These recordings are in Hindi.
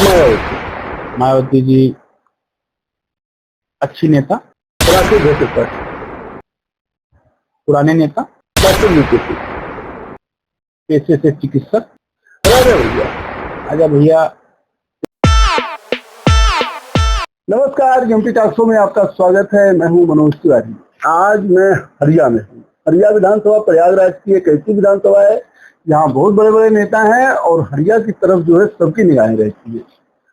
मायावती जी अच्छी नेता, पुराने नेता, पेशे से चिकित्सक, आजा भैया। नमस्कार, एमपी टॉक शो में आपका स्वागत है। मैं हूं मनोज तिवारी। आज मैं हरिया में हूं। हरिया विधानसभा प्रयागराज की एक ऐसी विधानसभा है जहां बहुत बड़े बड़े नेता हैं और हरिया की तरफ जो है सबकी निगाहें रहती है।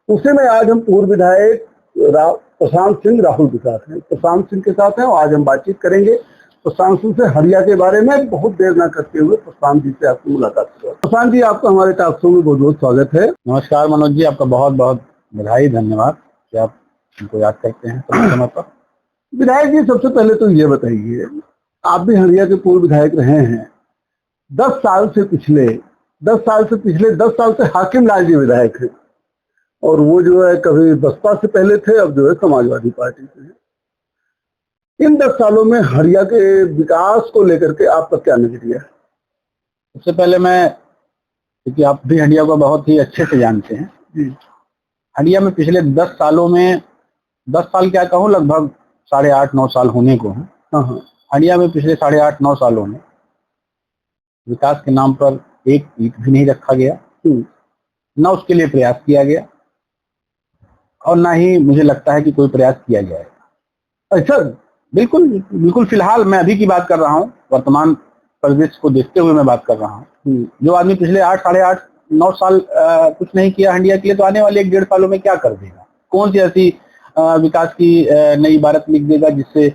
उसी में आज हम पूर्व विधायक प्रशांत सिंह राहुल के साथ हैं। प्रशांत सिंह के साथ हैं और आज हम बातचीत करेंगे प्रशांत सिंह से हरिया के बारे में। बहुत देर न करते हुए प्रशांत जी से आपकी मुलाकात करो। प्रशांत जी, आपका हमारे टॉक शो में बहुत बहुत स्वागत है। नमस्कार मनोज जी, आपका बहुत बहुत बधाई, धन्यवाद कि आप हमको याद करते हैं समय पर। विधायक जी, सबसे पहले तो ये बताइए, आप भी हरिया के पूर्व विधायक रहे हैं। 10 साल से पिछले 10 साल से हाकिम लाल जी विधायक हैं और वो जो है कभी बसपा से पहले थे, अब जो है समाजवादी पार्टी से हैं। इन 10 सालों में हरिया के विकास को लेकर के आपका क्या नजरिया है? सबसे पहले मैं, क्योंकि आप भी हरिया को बहुत ही अच्छे से जानते हैं जी। हरिया में पिछले 10 सालों में, 10 साल क्या कहूँ, लगभग 8.5-9 साल होने को हैं। हाँ। हरिया में पिछले 8.5-9 सालों में विकास के नाम पर एक ईंट भी नहीं रखा गया, न उसके लिए प्रयास किया गया और ना ही मुझे लगता है कि कोई प्रयास किया जाएगा। अच्छा, बिल्कुल बिल्कुल। फिलहाल मैं अभी की बात कर रहा हूँ, वर्तमान परिवेश को देखते हुए मैं बात कर रहा हूँ। जो आदमी पिछले 8-8.5-9 साल कुछ नहीं किया हंडिया के लिए, तो आने वाले 1-1.5 सालों में क्या कर देगा? कौन सी ऐसी विकास की नई इबारत लिख देगा जिससे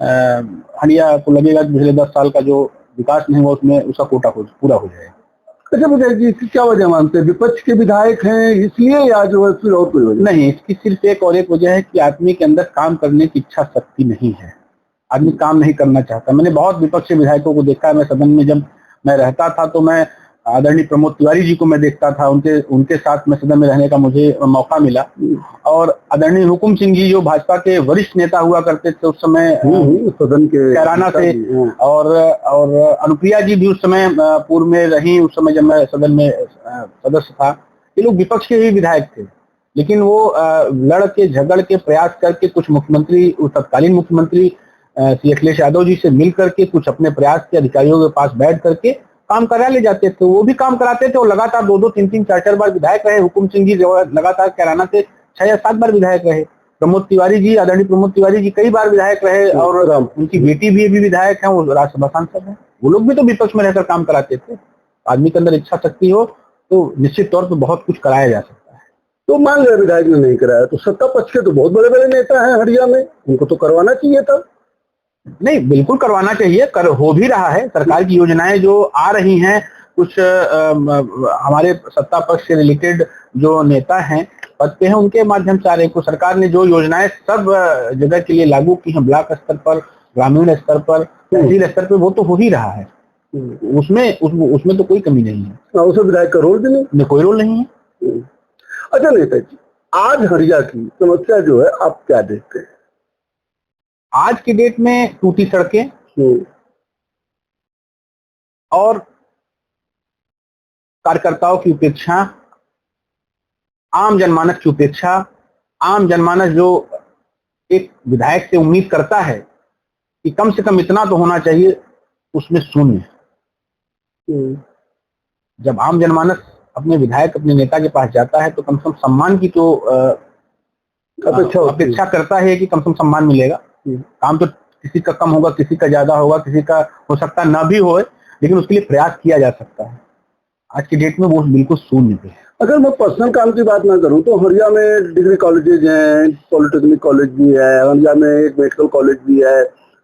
हंडिया को लगेगा कि पिछले 10 साल का जो विकास नहीं हुआ उसमें उसका कोटा पूरा हो जाएगा? अच्छा विधायक जी, इसकी क्या वजह मानते हैं? विपक्ष के विधायक हैं इसलिए, या जो है फिर और कोई वजह? नहीं, इसकी सिर्फ एक और एक वजह है कि आदमी के अंदर काम करने की इच्छा शक्ति नहीं है। आदमी काम नहीं करना चाहता। मैंने बहुत विपक्षी विधायकों को देखा है। मैं सदन में जब मैं रहता था तो मैं आदरणीय प्रमोद तिवारी जी को मैं देखता था, उनके साथ में सदन में रहने का मुझे मौका मिला। और आदरणीय हुकुम सिंह जी जो भाजपा के वरिष्ठ नेता हुआ करते थे उस समय सदन के कैराना से, और अनुप्रिया जी भी उस समय पूर्व में रही, उस समय जब मैं सदन में सदस्य था। ये लोग विपक्ष के ही विधायक थे, लेकिन वो लड़ के झगड़ के प्रयास करके कुछ मुख्यमंत्री, तत्कालीन मुख्यमंत्री श्री अखिलेश यादव जी से मिल करके कुछ अपने प्रयास के अधिकारियों के पास बैठ करके काम करा ले जाते थे। वो भी काम कराते थे और लगातार 2-2, 3-3, 4-4 बार विधायक रहे। हुकुम सिंह जी लगातार कैराना से 6 या 7 बार विधायक रहे। प्रमोद तिवारी जी, आदरणीय प्रमोद तिवारी जी कई बार विधायक रहे और उनकी बेटी भी अभी विधायक है, वो राज्यसभा सांसद है। वो लोग भी तो विपक्ष में रहकर काम कराते थे। आदमी के अंदर इच्छा शक्ति हो तो निश्चित तौर पर बहुत कुछ कराया जा सकता है। तो मान लिया विधायक ने नहीं कराया, तो सत्ता पक्ष के तो बहुत बड़े बड़े नेता हैं हरिया में, उनको तो करवाना चाहिए था। नहीं, बिल्कुल करवाना चाहिए, हो भी रहा है। सरकार की योजनाएं जो आ रही हैं, कुछ हमारे सत्ता पक्ष से रिलेटेड जो नेता हैं पद पे हैं, उनके माध्यम से आ रहे हैं। सरकार ने जो योजनाएं सब जगह के लिए लागू की हैं, ब्लॉक स्तर पर, ग्रामीण स्तर पर, तहसील स्तर पर, वो तो हो ही रहा है। उसमें तो कोई कमी नहीं है। उसमें विधायक का रोल भी नहीं, कोई रोल नहीं है। अच्छा नेताजी, आज हरिया की समस्या जो है आप क्या देखते हैं? आज की डेट में टूटी सड़कें और कार्यकर्ताओं की उपेक्षा, आम जनमानस की उपेक्षा। आम जनमानस जो एक विधायक से उम्मीद करता है कि कम से कम इतना तो होना चाहिए, उसमें शून्य। जब आम जनमानस अपने विधायक, अपने नेता के पास जाता है तो कम से कम सम्मान की तो अपेक्षा करता है कि कम से कम सम्मान मिलेगा। काम तो किसी का कम होगा, किसी का ज्यादा होगा, किसी का हो सकता ना भी हो, लेकिन उसके लिए प्रयास किया जा सकता है। आज की डेट में वो बिल्कुल शून्य पे है। अगर मैं पर्सनल काम की बात ना करूं तो हरिया में डिग्री कॉलेजेज हैं, पॉलिटेक्निक कॉलेज भी है, हरिया में एक मेडिकल कॉलेज भी है,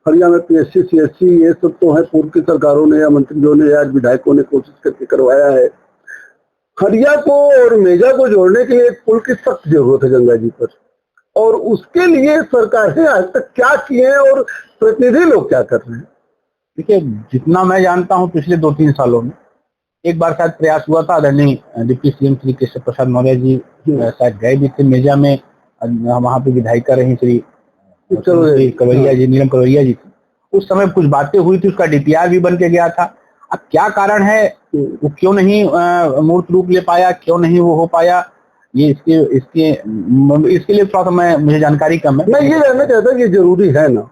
हरिया में पीएससी, सीएससी, ये सब तो है। पूर्व की सरकारों ने या मंत्रियों ने या विधायकों ने कोशिश करके करवाया है। हरिया को और मेजा को जोड़ने के लिए एक पुल की सख्त जरूरत है गंगा जी पर, और उसके लिए सरकारें आज तक क्या किए हैं और प्रतिनिधि लोग क्या कर रहे हैं? देखिए, जितना मैं जानता हूँ पिछले 2-3 सालों में एक बार शायद प्रयास हुआ था। आदरणीय डिप्टी सीएम श्री केशव प्रसाद मौर्य जी शायद गए भी थे मेजा में, वहां पे विधायिका रही श्री कवरिया जी, नीलम कवरिया जी। उस समय कुछ बातें हुई थी, उसका डीपीआर भी बन के गया था। अब क्या कारण है, वो क्यों नहीं मूर्त रूप ले पाया, क्यों नहीं वो हो पाया, ये इसके लिए थोड़ा सा मुझे जानकारी कम है। मैं ये जानना चाहता हूँ कि जरूरी है ना?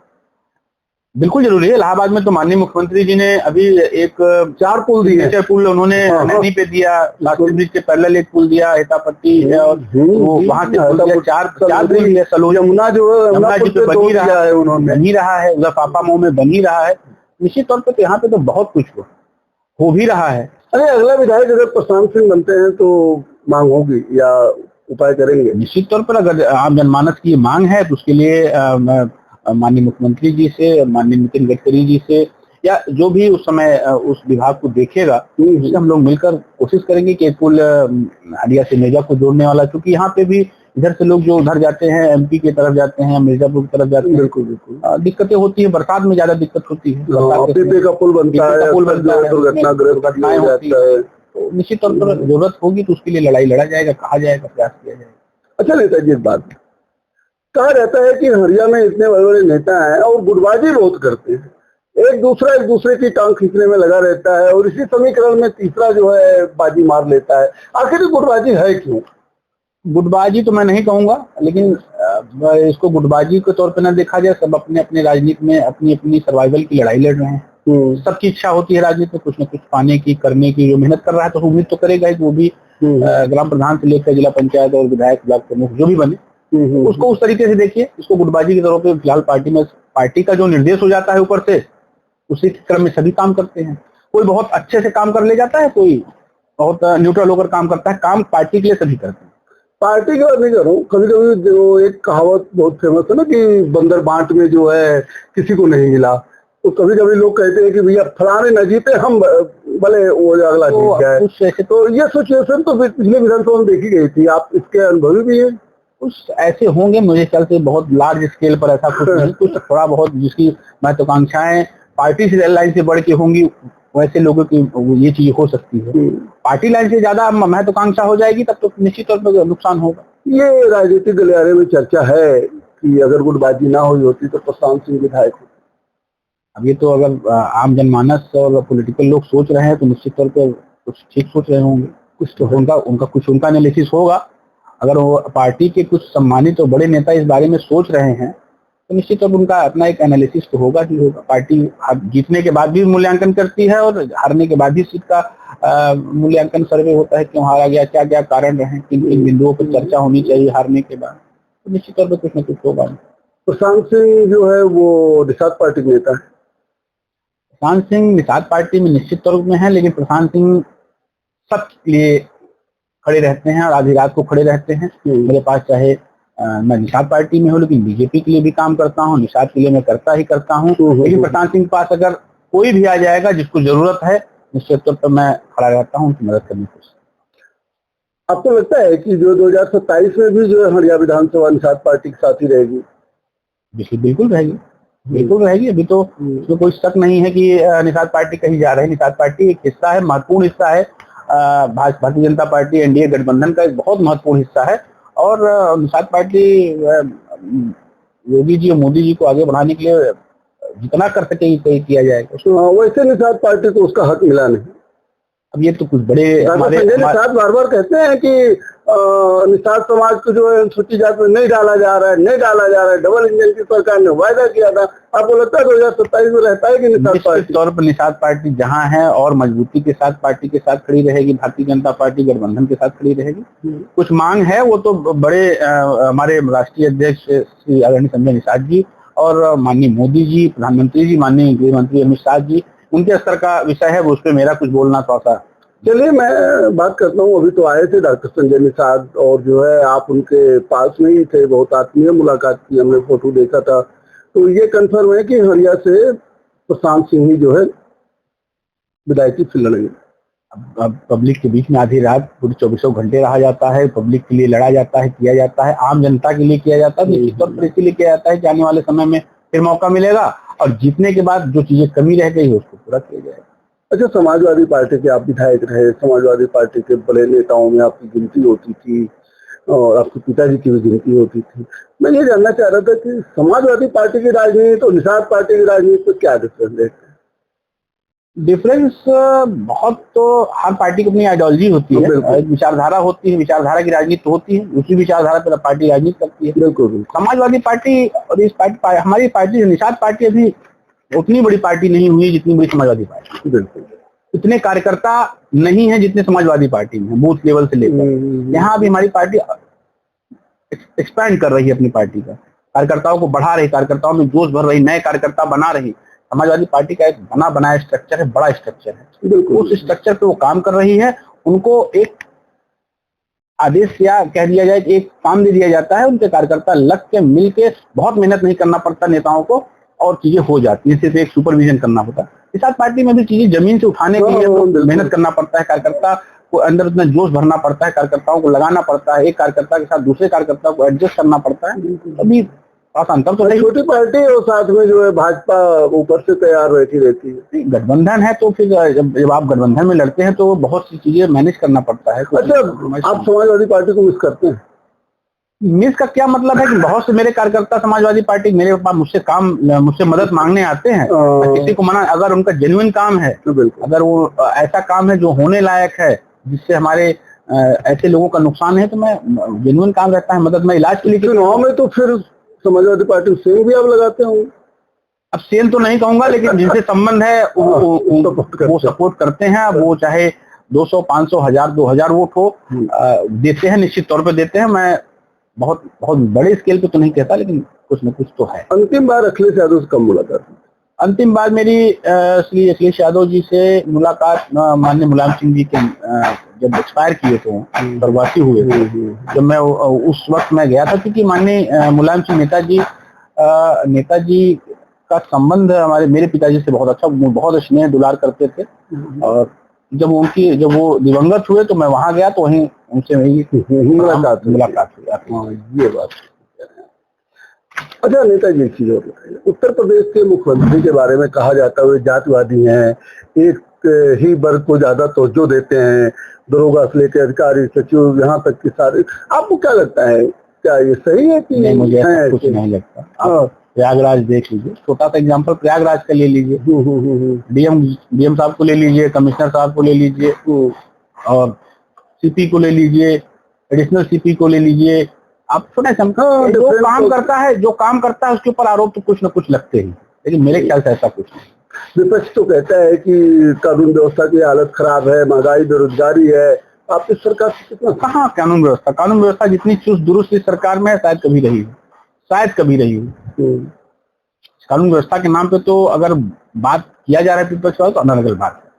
बिल्कुल जरूरी है। इलाहाबाद में तो माननीय मुख्यमंत्री जी ने अभी एक 4 पुल दिए, पुल उन्होंने नैनी पे दिया, शास्त्री ब्रिज के पैरेलल एक पुल दिया, हेतापट्टी और वो वहां से पुल दिया, चार पुल दिया। सलोनी, यमुना जी पे बनी रहा है, उन्होंने बनी रहा है, उधर पापा मऊ में बनी रहा है। निश्चित तौर पर यहाँ पे तो बहुत कुछ हो भी रहा है। अरे अगला विधायक अगर प्रशांत सिंह बनते हैं तो मांग होगी या उपाय करेंगे? निश्चित तौर पर अगर आम जनमानस की मांग है तो उसके लिए माननीय मुख्यमंत्री जी से, माननीय नितिन गडकरी जी से, या जो भी उस समय उस विभाग को देखेगा, उससे हम लोग मिलकर कोशिश करेंगे कि एक पुल हरिया से मेजा को जोड़ने वाला, क्योंकि यहाँ पे भी इधर से लोग जो उधर जाते हैं, एमपी की तरफ जाते हैं, मिर्जापुर की तरफ जाते हैं, बिल्कुल दिक्कतें होती है। बरसात में ज्यादा दिक्कत होती है, पीपे का पुल बनता है, दुर्घटनाग्रस्त होती है। तो निश्चित तौर पर जरूरत होगी तो उसके लिए लड़ाई लड़ा जाएगा, कहा जाएगा, प्रयास किया जाएगा। अच्छा नेताजी, एक बात कहा रहता है कि हरिया में इतने बड़े बड़े नेता हैं और गुटबाजी बहुत करते हैं, एक दूसरे की टांग खींचने में लगा रहता है, और इसी समीकरण में तीसरा जो है बाजी मार लेता है। आखिर गुटबाजी है क्यों? गुटबाजी तो मैं नहीं कहूंगा, लेकिन इसको गुटबाजी के तौर पे ना देखा जाए। सब अपने अपने राजनीति में अपनी अपनी सर्वाइवल की लड़ाई लड़ रहे हैं। सबकी इच्छा होती है राजनीति में कुछ न कुछ पाने की, करने की। जो मेहनत कर रहा है तो उम्मीद तो करेगा ही, वो भी ग्राम प्रधान से लेकर जिला पंचायत और विधायक, ब्लॉक प्रमुख जो भी बने, उसको उस तरीके से देखिए। इसको गुटबाजी के तौर पे फिलहाल पार्टी का जो निर्देश हो जाता है ऊपर से, उसी क्रम में सभी काम करते हैं। कोई बहुत अच्छे से काम कर ले जाता है, कोई बहुत न्यूट्रल होकर काम करता है। काम पार्टी के लिए सभी करते हैं। पार्टी की बात नहीं कर रहा हूँ, कभी कभी जो एक कहावत बहुत फेमस है ना कि बंदर बांट में जो है किसी को नहीं मिला, तो कभी कभी लोग कहते हैं कि भैया फलाने न जीते, हम भले वो अगला जीत जाए। तो ये सिचुएशन तो पिछले विधानसभा में देखी गई थी, आप इसके अनुभवी भी है? कुछ ऐसे होंगे, मुझे ख्याल से बहुत लार्ज स्केल पर ऐसा कुछ नहीं, कुछ थोड़ा बहुत जिसकी महत्वाकांक्षाएं पार्टी से लाइन से बढ़ के होंगी, वैसे लोगों की ये चीज हो सकती है। पार्टी लाइन से ज्यादा महत्वाकांक्षा हो जाएगी तब तो निश्चित तौर पर नुकसान होगा। ये राजनीतिक गलियारे में चर्चा है कि अगर गुटबाजी ना हुई होती तो प्रशांत सिंह विधायक होते। अब ये तो अगर आम जनमानस और पॉलिटिकल लोग सोच रहे हैं तो निश्चित तौर पर कुछ ठीक सोच रहे होंगे। कुछ तो उनका एनालिसिस होगा। अगर वो पार्टी के कुछ सम्मानित और बड़े नेता इस बारे में सोच रहे हैं तो निश्चित तौर पर उनका अपना एक एनालिसिस तो होगा ही होगा। पार्टी जीतने के बाद भी मूल्यांकन करती है और हारने के बाद भी सीट का मूल्यांकन सर्वे होता है, क्यों हारा गया, क्या क्या कारण रहे, किन किन बिंदुओं पर चर्चा होनी चाहिए हारने के बाद। तो निश्चित तौर पर कुछ न कुछ होगा। प्रशांत सिंह जो है वो निषाद पार्टी के नेता है। प्रशांत सिंह निषाद पार्टी में निश्चित तौर में है, लेकिन प्रशांत सिंह सबके लिए खड़े रहते हैं और आधी रात को खड़े रहते हैं। मेरे पास चाहे मैं निषाद पार्टी में हूँ, लेकिन बीजेपी के लिए भी काम करता हूँ, निषाद के लिए मैं करता ही करता हूँ। लेकिन प्रशांत सिंह के पास अगर कोई भी आ जाएगा जिसको जरूरत है, निश्चित तौर पर मैं खड़ा रहता हूँ उनकी मदद करने की कोशिश। आपको लगता है कि जो 2027 में भी जो है हरिया विधानसभा निषाद पार्टी के साथ ही रहेगी? बिल्कुल रहेगी, बिल्कुल रहेगी। अभी तो उसमें कोई शक नहीं है कि निषाद पार्टी कहीं जा रही है। निषाद पार्टी एक हिस्सा है, महत्वपूर्ण हिस्सा है। भारतीय जनता पार्टी एनडीए गठबंधन का एक बहुत महत्वपूर्ण हिस्सा है, और निषाद पार्टी योगी जी और मोदी जी को आगे बढ़ाने के लिए जितना कर सके किया जाएगा। वैसे निषाद पार्टी को उसका हक मिला नहीं। अब ये तो कुछ बड़े निषाद बार बार कहते हैं कि निषाद समाज को जो है अनुसूचित जाति में नहीं डाला जा रहा है, डबल इंजन की सरकार ने वायदा किया था। आपको लगता है 2027 में रहता है कि निषाद पार्टी? तौर पर निषाद पार्टी जहां है और मजबूती के साथ पार्टी के साथ खड़ी रहेगी, भारतीय जनता पार्टी गठबंधन के साथ खड़ी रहेगी। कुछ मांग है वो तो बड़े हमारे राष्ट्रीय अध्यक्ष श्री आदरणीय संजय निषाद जी और माननीय मोदी जी, प्रधानमंत्री जी, माननीय गृह मंत्री अमित शाह जी, उनके स्तर का विषय है, वो उस पर मेरा कुछ बोलना थोड़ा सा। चलिए मैं बात करता हूँ। अभी तो आए थे डॉक्टर संजय निषाद, और जो है आप उनके पास में ही थे, बहुत आत्मीय मुलाकात की, हमने फोटो देखा था। तो ये कंफर्म है कि हरिया से प्रशांत सिंह ही जो है विधायकी फिर लड़ेंगे। अब पब्लिक के बीच में आधी रात पूरे 24 घंटे रहा जाता है, पब्लिक के लिए लड़ा जाता है, किया जाता है, आम जनता के लिए किया जाता है। निश्चित तौर पर इसीलिए किया जाता है कि आने वाले समय में फिर मौका मिलेगा और जीतने के बाद जो चीजें कमी रह गई है उसको पूरा किया जाएगा। अच्छा, समाजवादी पार्टी के आप विधायक रहे, समाजवादी पार्टी के बड़े नेताओं में आपकी गिनती होती थी और आपके पिताजी की भी गिनती होती थी। मैं ये जानना चाह रहा था कि समाजवादी पार्टी की राजनीति और निषाद पार्टी की राजनीति में क्या डिफरेंस है? डिफरेंस बहुत, तो हर पार्टी की अपनी आइडियोलॉजी होती है, बिल्कुल। एक विचारधारा होती है, विचारधारा की राजनीति होती है, उसी विचारधारा पर पार्टी राजनीति करती है। बिल्कुल बिल्कुल समाजवादी पार्टी और इस पार्टी, हमारी पार्टी निषाद पार्टी अभी उतनी बड़ी पार्टी नहीं हुई जितनी बड़ी समाजवादी पार्टी। बिल्कुल। इतने कार्यकर्ता नहीं है जितने समाजवादी पार्टी में, बूथ लेवल से लेकर। यहाँ अभी हमारी पार्टी एक्सपैंड कर रही है अपनी पार्टी का, कार्यकर्ताओं को बढ़ा रही, कार्यकर्ताओं में जोश भर रही, नए कार्यकर्ता बना रही। समाजवादी पार्टी का एक बना बनाया स्ट्रक्चर है, बड़ा स्ट्रक्चर है, उस स्ट्रक्चर पे वो काम कर रही है। उनको एक आदेश या कह दिया जाए, एक काम दे दिया जाता है, उनके कार्यकर्ता लग के मिल के, बहुत मेहनत नहीं करना पड़ता नेताओं को, और चीजें हो जाती है। सिर्फ एक सुपरविजन करना होता है। इस साथ पार्टी में भी चीजें जमीन से उठाने के लिए तो मेहनत करना पड़ता है, कार्यकर्ता को अंदर उतना जोश भरना पड़ता है, कार्यकर्ताओं को लगाना पड़ता है, एक कार्यकर्ता के साथ दूसरे कार्यकर्ता को एडजस्ट करना पड़ता है। अभी अंतर तो नहीं। छोटी पार्टी और साथ में जो है भाजपा ऊपर से तैयार बैठी रहती है। गठबंधन है तो फिर जब आप गठबंधन में लड़ते हैं तो बहुत सी चीजें मैनेज करना पड़ता है। अच्छा, आप समाजवादी पार्टी को मिस करते हैं? मिस का क्या मतलब है कि बहुत से मेरे कार्यकर्ता समाजवादी पार्टी मेरे पास मुझसे मदद मांगने आते हैं। किसी को मना, अगर उनका जेन्युइन काम है, अगर वो ऐसा काम है जो होने लायक है, जिससे हमारे ऐसे लोगों का नुकसान है, तो मैं जेन्युइन काम रहता है मदद में, इलाज के लिए। चुनाव में तो फिर समाजवादी पार्टी सेल भी आप लगाते होंगे? अब सेल तो नहीं कहूंगा, लेकिन जिनसे संबंध है वो सपोर्ट करते हैं। अब वो चाहे 200, 500, 1000, 2000 वोट हो, देते हैं, निश्चित तौर पे देते हैं। मैं बहुत बहुत बड़े स्केल पे तो नहीं कहता, लेकिन कुछ न कुछ तो है। अंतिम बार अखिलेश यादव से कब मुलाकात? अंतिम बार मेरी श्री अखिलेश यादव जी से मुलाकात माननीय मुलायम सिंह जी के जब एक्सपायर किए थे, प्रवासी हुए थे, जब मैं उस वक्त मैं गया था, क्योंकि माननीय मुलायम सिंह नेताजी का संबंध मेरे पिताजी से बहुत अच्छा, बहुत स्नेह दुलार करते थे। और जब वो दिवंगत हुए तो मैं वहां गया, तो वहीं उनसे मेरी मुलाकात हुई। ये बात। अच्छा नेताजी, एक चीज और बताइए, उत्तर प्रदेश के मुख्यमंत्री के बारे में कहा जाता है जातिवादी हैं, एक ही वर्ग को ज्यादा तवज्जो देते हैं, दरोगा से लेकर अधिकारी, सचिव, यहाँ तक कि सारे। आपको क्या लगता है, क्या ये सही है कि नहीं? मुझे कुछ नहीं लगता। आप प्रयागराज देख लीजिए, छोटा सा एग्जांपल प्रयागराज का ले लीजिए। डीएम साहब को ले लीजिए, कमिश्नर साहब को ले लीजिए, और सीपी को ले लीजिए, एडिशनल सीपी को ले लीजिए। आप छोटा जो काम करता है उसके ऊपर आरोप तो कुछ न कुछ लगते ही, लेकिन मेरे ख्याल से ऐसा कुछ नहीं। विपक्ष तो कहता है कि कानून व्यवस्था की हालत खराब है, महंगाई, बेरोजगारी है। आपकी सरकार से कितना? कहाँ कानून व्यवस्था जितनी चुस्त दुरुस्त इस सरकार में है, शायद कभी रही हो। कानून व्यवस्था के नाम पे तो अगर बात किया जा रहा है विपक्ष वाला, तो अनर्गल बात है।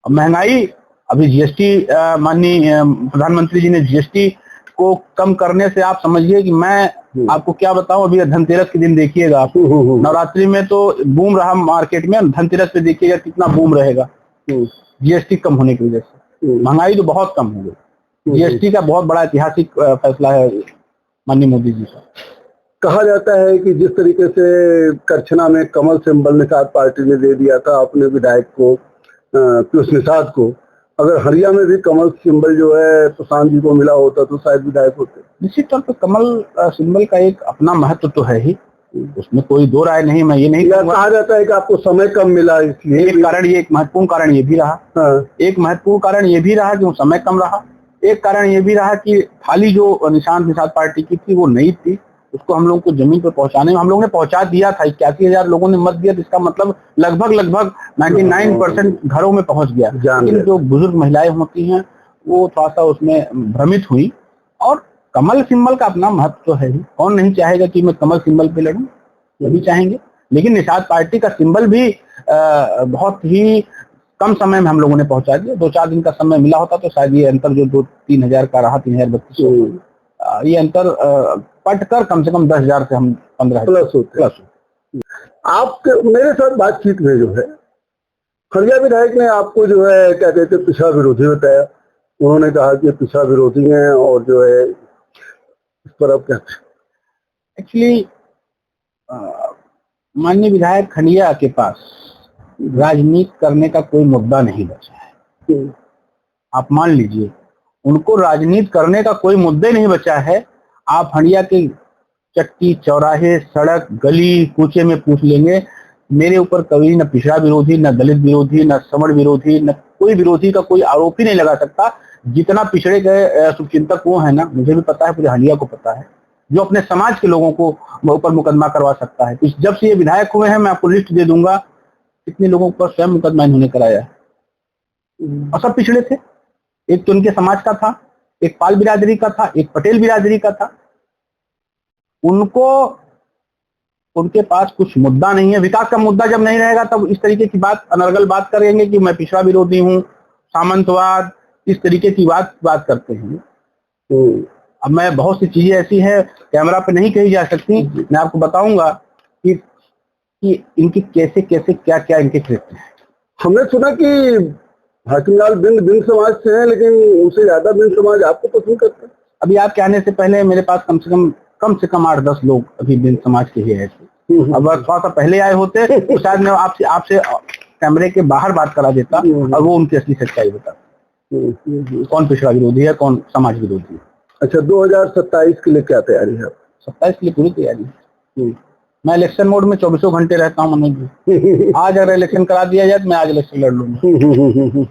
अब महंगाई, अभी जीएसटी, माननीय प्रधानमंत्री जी ने जीएसटी को कम करने से, आप समझिए कि मैं आपको क्या बताऊं, अभी धनतेरस के दिन देखिएगा आप, नवरात्रि में तो बूम रहा मार्केट में, धनतेरस पे देखिएगा कितना बूम रहेगा जीएसटी कम होने की वजह से। महंगाई तो बहुत कम हो गई। जीएसटी का बहुत बड़ा ऐतिहासिक फैसला है माननीय मोदी जी का। कहा जाता है कि जिस तरीके से करछना में कमल सिंबल निषाद पार्टी ने दे दिया था अपने विधायक को, पीयूष निषाद को, अगर हरियाणा में भी कमल सिंबल जो है प्रशांत जी को मिला होता तो शायद विधायक होते। निश्चित तौर पर कमल सिंबल का एक अपना महत्व तो है ही, उसमें कोई दो राय नहीं। मैं ये नहीं कहा जाता है कि आपको समय कम मिला, इसलिए एक महत्वपूर्ण कारण ये भी रहा। एक महत्वपूर्ण कारण ये भी रहा कि समय कम रहा। एक कारण ये भी रहा कि थाली जो निषाद पार्टी की थी वो नहीं थी, उसको हम लोगों को जमीन पर पहुंचाने में हम लोगों ने पहुंचा दिया था। 81,000 लोगों ने मत दिया, तो इसका मतलब लगभग 99% घरों में पहुंच गया। लेकिन जो बुजुर्ग महिलाएं होती हैं वो थोड़ा सा उसमें भ्रमित हुई। और कमल सिंबल का अपना महत्व तो है ही, कौन नहीं चाहेगा कि मैं कमल सिंबल पे लड़ूं, सभी चाहेंगे। लेकिन निषाद पार्टी का सिंबल भी बहुत ही कम समय में हम लोगों ने पहुंचा दिया। 2-4 दिन का समय मिला होता तो शायद ये अंतर जो 2-3 हजार का रहा, 3032, ये अंतर पटकर कम से कम 10,000 से हम 15,000 प्लस। आपके मेरे साथ बातचीत में जो है खड़िया विधायक ने आपको जो है क्या कहते हैं पिछड़ा विरोधी बताया। उन्होंने कहा कि पिछड़ा विरोधी हैं, और जो है इस पर आप क्या? एक्चुअली माननीय विधायक खंडिया के पास राजनीति करने का कोई मुद्दा नहीं बचा है। आप मान लीजिए उनको राजनीति करने का कोई मुद्दा नहीं बचा है। आप हंडिया के चक्की, चौराहे, सड़क, गली कूचे में पूछ लेंगे, मेरे ऊपर कभी न पिछड़ा विरोधी, न दलित विरोधी, न सवर्ण विरोधी, न कोई विरोधी का कोई आरोप ही नहीं लगा सकता। जितना पिछड़े गए शुभचिंतक वो है ना, मुझे भी पता है, पूरे हंडिया को पता है, जो अपने समाज के लोगों को ऊपर मुकदमा करवा सकता है। जब से ये विधायक हुए हैं, मैं आपको लिस्ट दे दूंगा कितने लोगों पर स्वयं मुकदमा इन्होंने कराया है, और सब पिछड़े थे। एक तो उनके समाज का था, एक पाल बिरादरी का था, एक पटेल बिरादरी का था। उनको उनके पास कुछ मुद्दा नहीं है। विकास का मुद्दा जब नहीं रहेगा तब इस तरीके की बात, अनर्गल बात करेंगे कि मैं पिछड़ा विरोधी हूँ, सामंतवाद, इस तरीके की बात करते हैं। तो अब मैं बहुत सी चीजें ऐसी हैं कैमरा पे नहीं कही जा सकती, मैं आपको बताऊंगा कि इनकी कैसे कैसे क्या क्या इनके कृत्य हैं। हमने सुना कि हाकिमलाल बिंद समाज से हैं, लेकिन उनसे ज्यादा बिंद समाज आपको पसंद करते हैं। अभी आपके आने से पहले मेरे पास कम से कम 8-10 लोग अभी बिंद समाज के ही है। अब थोड़ा सा पहले आए होते तो शायद मैं आपसे कैमरे के बाहर बात करा देता और वो उनकी असली सच्चाई बताता, कौन पिछड़ा विरोधी है, कौन समाज विरोधी है। अच्छा, 2027 के लिए क्या तैयारी है? 27 के लिए पूरी तैयारी है। मैं इलेक्शन मोड में 24 घंटे रहता हूँ मनोज जी। आज अगर इलेक्शन करा दिया जाए तो मैं आज इलेक्शन लड़ लूंगा।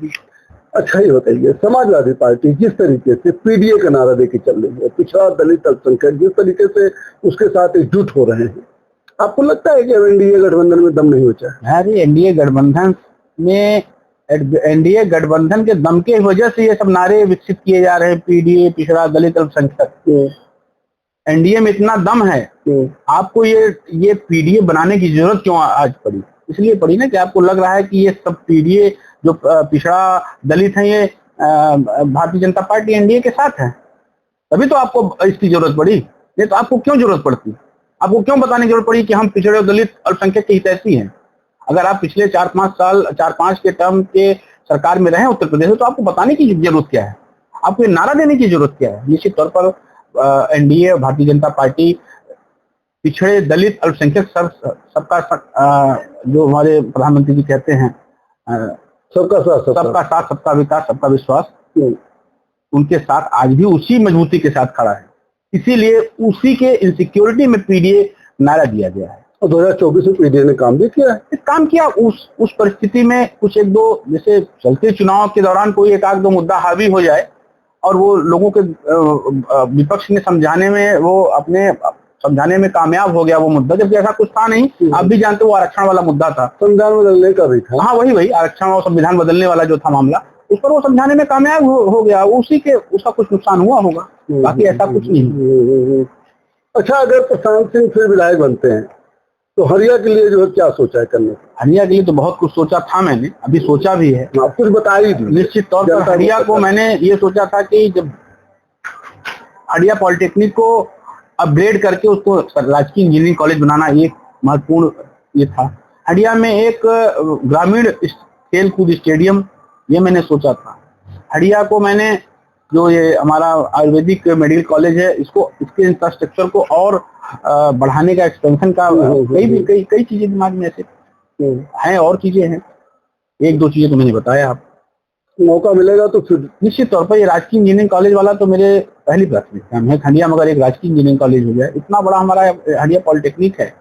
अच्छा, ये बताइए, समाजवादी पार्टी जिस तरीके से पीडीए का नारा देके चल रही है, पिछड़ा दलित अल्पसंख्यक जिस तरीके से उसके साथ एकजुट हो रहे हैं, आपको लगता है कि एनडीए गठबंधन में दम नहीं बचा है? अरे एनडीए गठबंधन के दम के वजह से ये सब नारे विकसित किए जा रहे हैं, पीडीए, पिछड़ा, दलित अल्पसंख्यक। एनडीए में इतना दम है, आपको ये पीडीए बनाने की जरूरत क्यों आज पड़ी? इसलिए पड़ी ना कि आपको लग रहा है कि ये सब पीडीए जो पिछड़ा दलित है, ये भारतीय जनता पार्टी एनडीए के साथ है, तभी तो आपको इसकी जरूरत पड़ी। नहीं तो आपको क्यों जरूरत पड़ती? आपको क्यों बताने की जरूरत पड़ी कि हम पिछड़े दलित अल्पसंख्यक के हितैषी हैं? अगर आप पिछले 4-5 के टर्म के सरकार में रहे उत्तर प्रदेश में, तो आपको बताने की जरूरत क्या है? आपको ये नारा देने की जरूरत क्या है? निश्चित तौर पर एनडीए, भारतीय जनता पार्टी पिछड़े दलित अल्पसंख्यक सबका जो हमारे प्रधानमंत्री जी कहते हैं, सबका साथ सबका विकास सबका विश्वास, उनके साथ आज भी उसी मजबूती के साथ खड़ा है। इसीलिए उसी के इनसिक्योरिटी में पीडीए नारा दिया गया है। और 2024 में पीडीए ने काम भी किया है। काम किया उस परिस्थिति में कुछ एक दो, जैसे चलते चुनाव के दौरान कोई एक आध दो मुद्दा हावी हो जाए और वो लोगों के विपक्ष ने समझाने में कामयाब हो गया वो मुद्दा, जबकि ऐसा कुछ था नहीं। आप भी जानते हो, वो आरक्षण वाला मुद्दा था, संविधान बदलने का भी था। हाँ, वही आरक्षण और संविधान बदलने वाला जो था मामला, उस पर वो समझाने में कामयाब हो गया। उसका कुछ नुकसान हुआ होगा, बाकी ऐसा कुछ नहीं। अच्छा, अगर प्रशांत सिंह फिर विधायक बनते हैं तो हरिया के लिए जो है क्या सोचा है करने? हरिया के लिए तो बहुत कुछ सोचा था मैंने, अभी सोचा भी है। आप कुछ बता ही दीजिए। निश्चित तौर पर हरिया को मैंने ये सोचा था कि जब हरिया पॉलिटेक्निक को अपग्रेड करके उसको राजकीय इंजीनियरिंग कॉलेज बनाना एक महत्वपूर्ण ये था। हरिया में एक ग्रामीण खेल कूद स्टेडियम, ये मैंने सोचा था। हरिया को मैंने जो ये हमारा आयुर्वेदिक मेडिकल कॉलेज है, इसके इंफ्रास्ट्रक्चर को और बढ़ाने का, एक्सपेंशन का, कई चीजें दिमाग में ऐसे हैं, और चीजें हैं, एक दो चीजें तो मैंने बताया। आप मौका मिलेगा तो फिर निश्चित तौर पर ये राजकीय इंजीनियरिंग कॉलेज वाला तो मेरे पहली प्राथमिकता है। हंडिया मगर एक राजकीय इंजीनियरिंग कॉलेज हो जाए, इतना बड़ा हमारा हंडिया पॉलिटेक्निक है,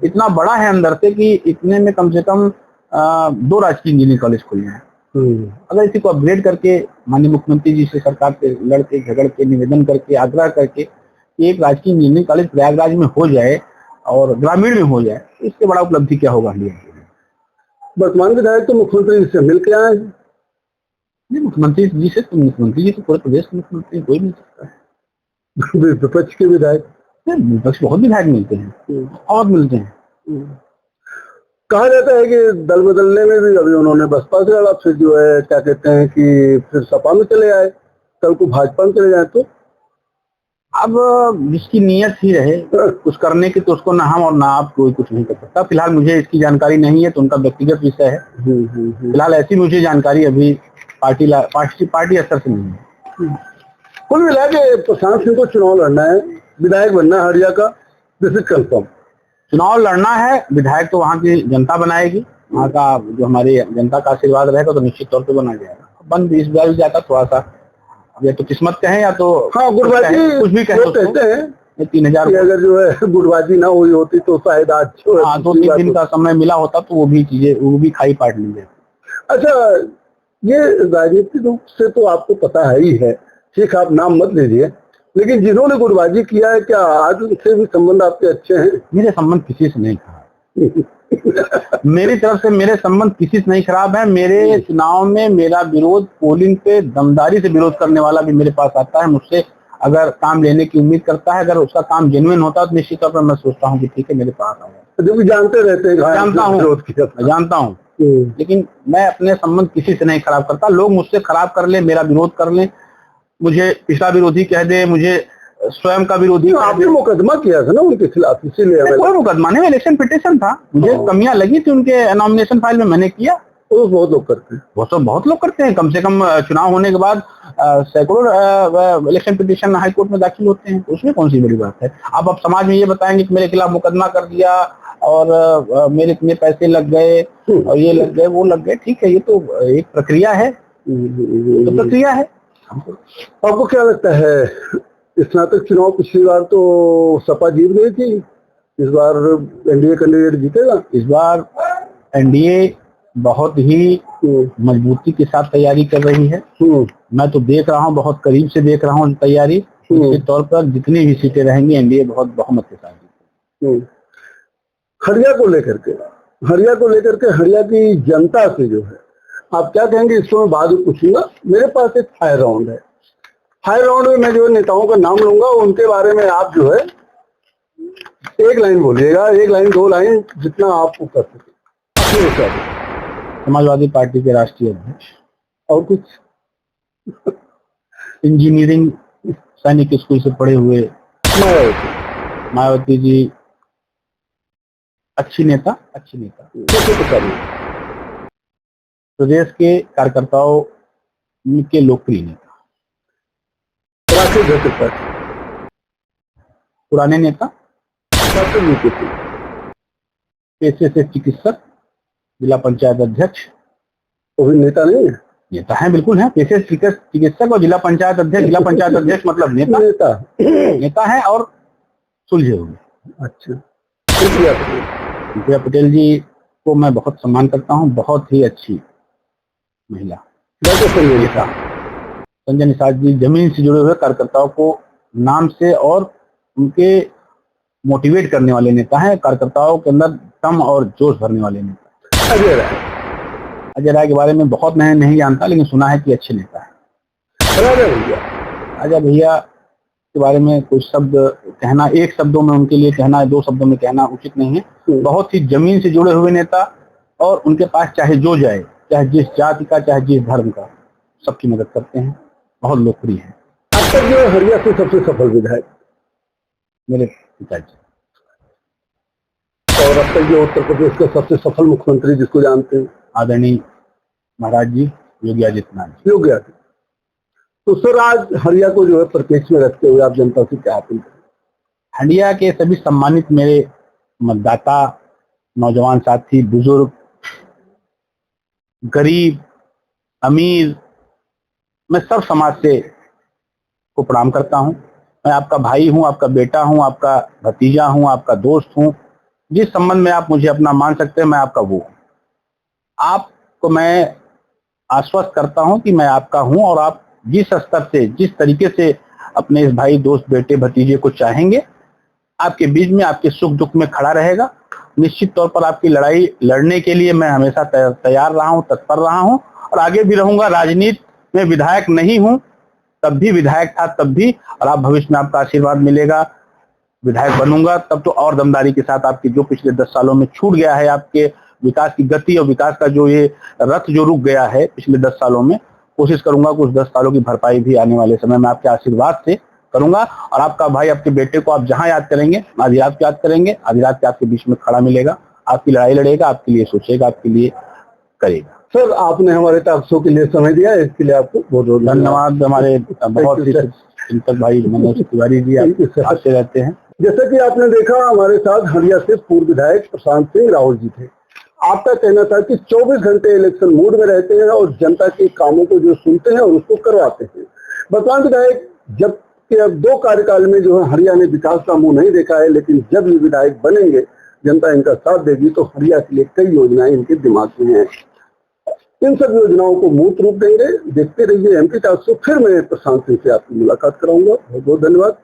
इतना बड़ा है अंदर से कि इतने में कम से कम 2 राजकीय इंजीनियरिंग कॉलेज खुले हैं। अगर इसी को अपग्रेड करके माननीय मुख्यमंत्री जी से सरकार से लड़के झगड़ के निवेदन करके आग्रह करके एक राजकीय इंजीनियरिंग कॉलेज प्रयागराज में हो जाए और ग्रामीण में हो जाए, इससे बड़ा उपलब्धि क्या होगा हंडिया के लिए। वर्तमान विधायक तो मुख्यमंत्री से मिल के आए हैं। मुख्यमंत्री जी से तो पूरे प्रदेश के मुख्यमंत्री कोई मिल सकता है। विपक्ष के विधायक, विपक्ष बहुत विधायक मिलते हैं और मिलते हैं। कहा जाता है कि दल बदलने में भी अभी उन्होंने बसपा से लड़ा, फिर जो है क्या कहते हैं कि फिर सपा में चले आए, कल को भाजपा में चले जाए। तो अब जिसकी नीयत ही रहे कुछ करने की, तो उसको ना हम और ना आप कोई कुछ नहीं कर सकता। फिलहाल मुझे इसकी जानकारी नहीं है, तो उनका व्यक्तिगत विषय है। फिलहाल ऐसी मुझे जानकारी अभी पार्टी स्तर से नहीं है। कुल मिला के प्रशांत सिंह को चुनाव लड़ना है, विधायक बनना है हरिया का, दिस इज कंफर्म। चुनाव लड़ना है, विधायक तो वहाँ की जनता बनाएगी, वहाँ का जो हमारी जनता का आशीर्वाद रहेगा तो निश्चित तौर पर बना जाएगा। बन 20 बार जाता थोड़ा सा, या तो किस्मत कहें या तो हाँ, गुरबाजी कुछ भी कहते हैं, 3000 अगर जो है गुटबाजी ना हुई होती तो शायद आज जो है 2-3 दिन का समय मिला होता तो वो भी खाई पाट ली जाती। अच्छा, ये राजनीतिक रूप से तो आपको पता है ही है, ठीक, आप नाम मत लीजिए, लेकिन जिन्होंने गुटबाजी किया है क्या आज उनसे भी संबंध आपके अच्छे हैं? मेरे संबंध किसी से नहीं खराब मेरी तरफ से मेरे संबंध किसी से नहीं खराब है। मेरे चुनाव में मेरा विरोध, पोलिंग पे दमदारी से विरोध करने वाला भी मेरे पास आता है, मुझसे अगर काम लेने की उम्मीद करता है, अगर उसका काम जेन्युइन होता है तो निश्चित तौर पर मैं सोचता हूँ कि ठीक है मेरे पास आया। जो भी जानते रहते हैं, जानता हूँ, लेकिन मैं अपने संबंध किसी से नहीं खराब करता। लोग मुझसे खराब कर ले, मेरा विरोध कर ले, मुझे पिछला विरोधी कह दे, मुझे स्वयं का विरोधी। आपने मुकदमा किया था ना उनके खिलाफ, इसीलिए। कोई मुकदमा नहीं, इलेक्शन पिटीशन था, मुझे कमियां लगी थी उनके नॉमिनेशन फाइल में, मैंने किया। तो बहुत लोग करते हैं, बहुत लोग करते हैं। कम से कम चुनाव होने के बाद सैकड़ों इलेक्शन पिटीशन हाई कोर्ट में दाखिल होते हैं, उसमें कौन सी बड़ी बात है। अब समाज में ये बताएंगे कि मेरे खिलाफ मुकदमा कर दिया और मेरे इतने पैसे लग गए और ये लग गए वो लग गए, ठीक है, ये तो एक प्रक्रिया है, तो प्रक्रिया है। आपको क्या लगता है, स्नातक चुनाव पिछली बार तो सपा जीत गई थी, इस बार एनडीए कैंडिडेट जीतेगा? इस बार एनडीए बहुत ही मजबूती के साथ तैयारी कर रही है। मैं तो देख रहा हूँ, बहुत करीब से देख रहा हूँ तैयारी। निश्चित तौर पर जितनी भी सीटें रहेंगी एनडीए बहुत बहुमत के साथ जीतेगी। हरिया को लेकर के हरिया की जनता से जो है आप क्या कहेंगे, इस समय बाद में पूछूंगा। मेरे पास एक फायर राउंड है, फायर राउंड में मैं जो नेताओं का नाम लूंगा, उनके बारे में आप जो है एक लाइन बोलिएगा, 1 लाइन 2 लाइन जितना आप कर सके। समाजवादी पार्टी के राष्ट्रीय अध्यक्ष। और कुछ? इंजीनियरिंग सैनिक स्कूल से पढ़े हुए मायावती जी अच्छी नेता। प्रदेश के कार्यकर्ताओं के लोकप्रिय नेता, पुराने नेता, पेशे से चिकित्सक, जिला पंचायत अध्यक्ष। वो भी नेता नहीं है? नेता है, बिल्कुल है, पेशे से चिकित्सक और जिला पंचायत अध्यक्ष। जिला पंचायत अध्यक्ष मतलब नेता है और सुलझे हुए। अच्छा, प्रिया पटेल जी को मैं बहुत सम्मान करता हूँ, बहुत ही अच्छी महिला। संजय निषाद जी जमीन से जुड़े हुए कार्यकर्ताओं को नाम से और उनके मोटिवेट करने वाले नेता हैं, कार्यकर्ताओं के अंदर दम और जोश भरने वाले नेता। अजय राय के बारे में बहुत मैं नहीं जानता, लेकिन सुना है कि अच्छे नेता है। अजय भैया के बारे में कुछ शब्द कहना, एक शब्दों में उनके लिए कहना, 2 शब्दों में कहना उचित नहीं है। बहुत ही जमीन से जुड़े हुए नेता, और उनके पास चाहे जो जाए, चाहे जिस जाति का, चाहे जिस धर्म का, सबकी मदद करते हैं, बहुत लोकप्रिय है। अब तक जो हरिया से सबसे सफल विधायक मेरे पिताजी, और अब तक जो उत्तर प्रदेश का सबसे सफल मुख्यमंत्री जिसको जानते हैं, आदरणीय महाराज जी योगी आदित्यनाथ। तो सर, आज हरिया को जो है परिप्रेक्ष्य में रखते हुए आप जनता से क्या अपील करें? हरिया के सभी सम्मानित मेरे मतदाता, नौजवान साथी, बुजुर्ग, गरीब, अमीर, मैं सब समाज से को प्रणाम करता हूं। मैं आपका भाई हूं, आपका बेटा हूं, आपका भतीजा हूं, आपका दोस्त हूं। जिस संबंध में आप मुझे अपना मान सकते हैं, मैं आपका वो हूं। आपको मैं आश्वस्त करता हूं कि मैं आपका हूं, और आप जिस स्तर से, जिस तरीके से अपने इस भाई, दोस्त, बेटे, भतीजे को चाहेंगे, आपके बीच में, आपके सुख दुख में खड़ा रहेगा। निश्चित तौर पर आपकी लड़ाई लड़ने के लिए मैं हमेशा तैयार रहा हूं, तत्पर रहा हूं, और आगे भी रहूंगा। राजनीति में विधायक नहीं हूं, तब भी विधायक था, तब भी, और आप भविष्य में आपका आशीर्वाद मिलेगा, विधायक बनूंगा तब तो और दमदारी के साथ। आपकी जो पिछले 10 सालों में छूट गया है, आपके विकास की गति और विकास का जो ये रथ जो रुक गया है पिछले 10 सालों में, कोशिश करूंगा कि उस 10 सालों की भरपाई भी आने वाले समय में आपके आशीर्वाद से करूंगा। और आपका भाई, आपके बेटे को आप जहां याद करेंगे, आधी रात को याद करेंगे, आधी रात के आपके बीच में खड़ा मिलेगा, आपकी लड़ाई लड़ेगा, आपके लिए सोचेगा, आपके लिए करेगा। सर, आपने हमारे टॉक शो के लिए समय दिया, इसके लिए आपको बहुत बहुत धन्यवाद। हमारे बहुत ही चिंतक भाई मनोज तिवारी जी आते रहते हैं। जैसा कि आपने देखा, हमारे साथ हरिया से पूर्व विधायक प्रशांत सिंह राहुल जी थे। आपका कहना था कि 24 घंटे इलेक्शन मूड में रहते हैं और जनता के कामों को जो सुनते हैं और उसको करवाते हैं। वर्तमान विधायक जब कि अब 2 कार्यकाल में जो है हरिया ने विकास का मुंह नहीं देखा है, लेकिन जब ये विधायक बनेंगे, जनता इनका साथ देगी तो हरिया के लिए कई योजनाएं इनके दिमाग में हैं। इन सब योजनाओं को मूर्त रूप देंगे। देखते रहिए एमपी टॉक शो। फिर मैं प्रशांत सिंह से आपकी मुलाकात कराऊंगा। बहुत बहुत धन्यवाद।